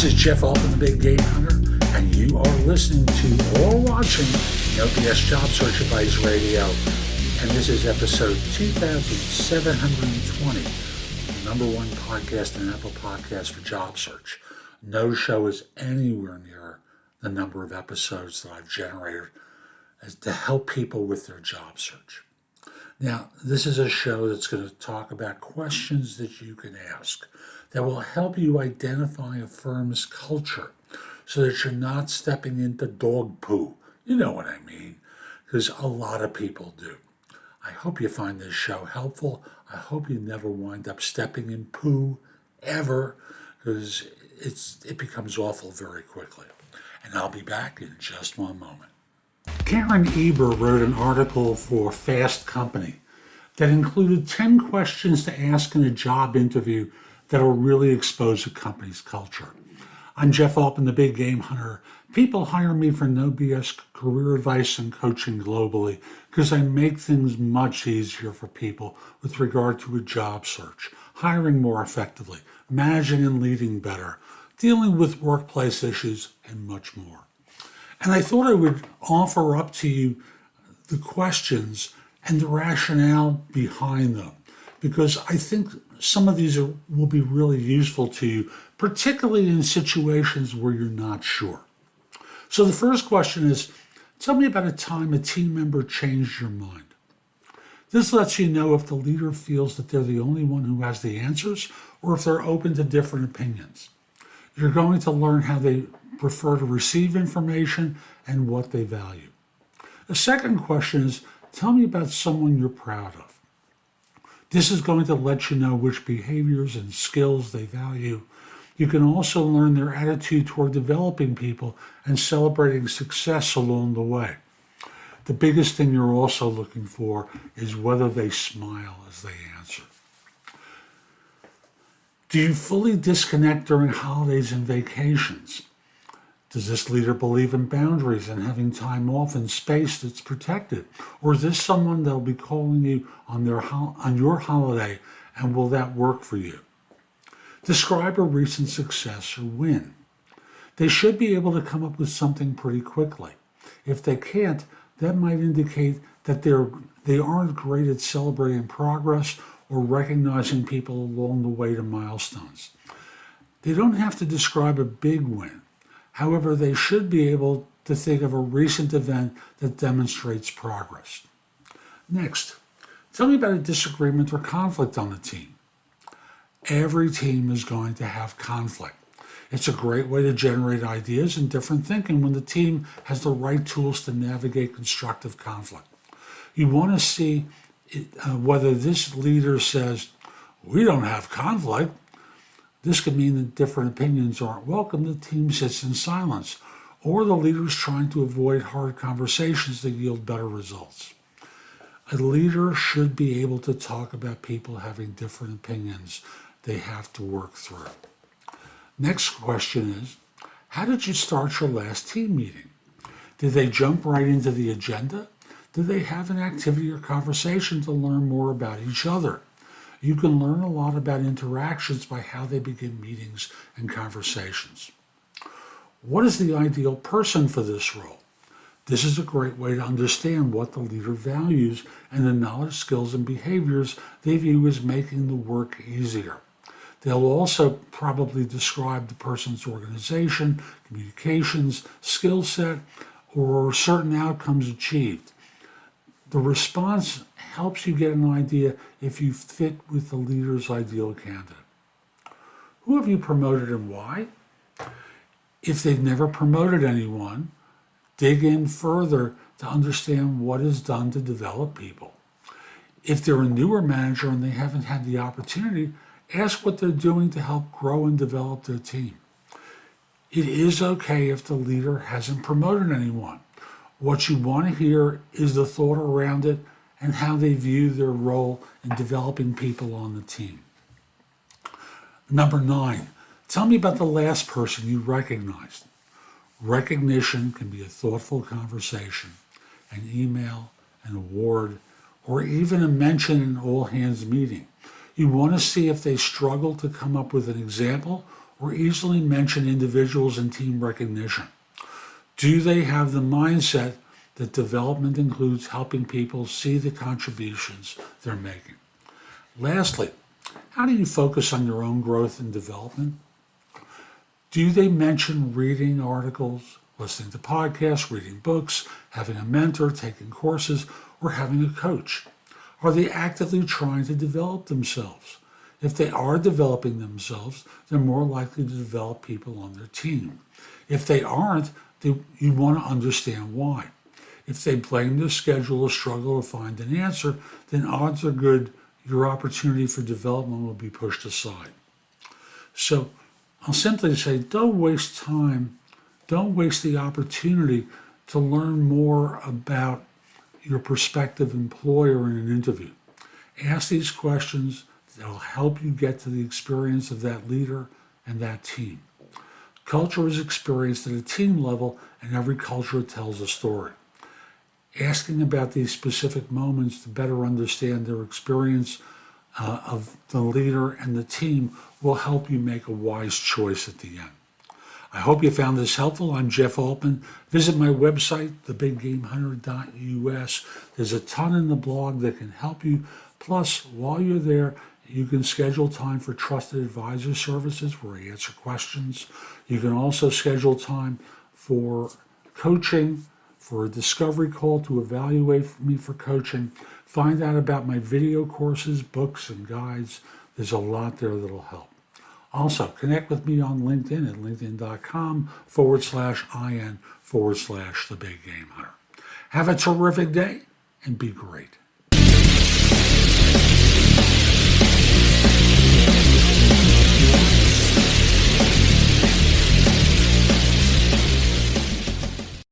This is Jeff Altman, the Big Game Hunter, and you are listening to or watching No BS Job Search Advice Radio. And this is episode 2720, the number one podcast in Apple Podcasts for job search. No show is anywhere near the number of episodes that I've generated to help people with their job search. Now, this is a show that's going to talk about questions that you can ask that will help you identify a firm's culture so that you're not stepping into dog poo. You know what I mean, because a lot of people do. I hope you find this show helpful. I hope you never wind up stepping in poo ever, because it becomes awful very quickly. And I'll be back in just one moment. Karen Eber wrote an article for Fast Company that included 10 questions to ask in a job interview that will really expose a company's culture. I'm Jeff Altman, the Big Game Hunter. People hire me for no BS career advice and coaching globally because I make things much easier for people with regard to a job search, hiring more effectively, managing and leading better, dealing with workplace issues, and much more. And I thought I would offer up to you the questions and the rationale behind them, because I think some of these will be really useful to you, particularly in situations where you're not sure. So the first question is, tell me about a time a team member changed your mind. This lets you know if the leader feels that they're the only one who has the answers or if they're open to different opinions. You're going to learn how they prefer to receive information and what they value. The second question is, tell me about someone you're proud of. This is going to let you know which behaviors and skills they value. You can also learn their attitude toward developing people and celebrating success along the way. The biggest thing you're also looking for is whether they smile as they answer. Do you fully disconnect during holidays and vacations? Does this leader believe in boundaries and having time off and space that's protected? Or is this someone that'll be calling you on your holiday, and will that work for you? Describe a recent success or win. They should be able to come up with something pretty quickly. If they can't, that might indicate that they aren't great at celebrating progress or recognizing people along the way to milestones. They don't have to describe a big win. However, they should be able to think of a recent event that demonstrates progress. Next, tell me about a disagreement or conflict on the team. Every team is going to have conflict. It's a great way to generate ideas and different thinking when the team has the right tools to navigate constructive conflict. You want to see whether this leader says, "We don't have conflict." This could mean that different opinions aren't welcome. The team sits in silence, or the leader is trying to avoid hard conversations that yield better results. A leader should be able to talk about people having different opinions they have to work through. Next question is, how did you start your last team meeting? Did they jump right into the agenda? Did they have an activity or conversation to learn more about each other? You can learn a lot about interactions by how they begin meetings and conversations. What is the ideal person for this role? This is a great way to understand what the leader values and the knowledge, skills, and behaviors they view as making the work easier. They'll also probably describe the person's organization, communications, skill set, or certain outcomes achieved. The response helps you get an idea if you fit with the leader's ideal candidate. Who have you promoted and why? If they've never promoted anyone, dig in further to understand what is done to develop people. If they're a newer manager and they haven't had the opportunity, ask what they're doing to help grow and develop their team. It is okay if the leader hasn't promoted anyone. What you want to hear is the thought around it and how they view their role in developing people on the team. Number 9, tell me about the last person you recognized. Recognition can be a thoughtful conversation, an email, an award, or even a mention in an all-hands meeting. You want to see if they struggle to come up with an example or easily mention individuals in team recognition? Do they have the mindset that development includes helping people see the contributions they're making? Lastly, how do you focus on your own growth and development? Do they mention reading articles, listening to podcasts, reading books, having a mentor, taking courses, or having a coach? Are they actively trying to develop themselves? If they are developing themselves, they're more likely to develop people on their team. If they aren't, you want to understand why. If they blame their schedule or struggle to find an answer, then odds are good your opportunity for development will be pushed aside. So I'll simply say, don't waste time, don't waste the opportunity to learn more about your prospective employer in an interview. Ask these questions that'll help you get to the experience of that leader and that team. Culture is experienced at a team level, and every culture tells a story. Asking about these specific moments to better understand their experience of the leader and the team will help you make a wise choice at the end. I hope you found this helpful. I'm Jeff Altman. Visit my website, thebiggamehunter.us. There's a ton in the blog that can help you. Plus, while you're there, you can schedule time for trusted advisor services where I answer questions. You can also schedule time for coaching, for a discovery call to evaluate me for coaching. Find out about my video courses, books, and guides. There's a lot there that'll help. Also, connect with me on LinkedIn at linkedin.com/IN/The Big Game Hunter. Have a terrific day and be great.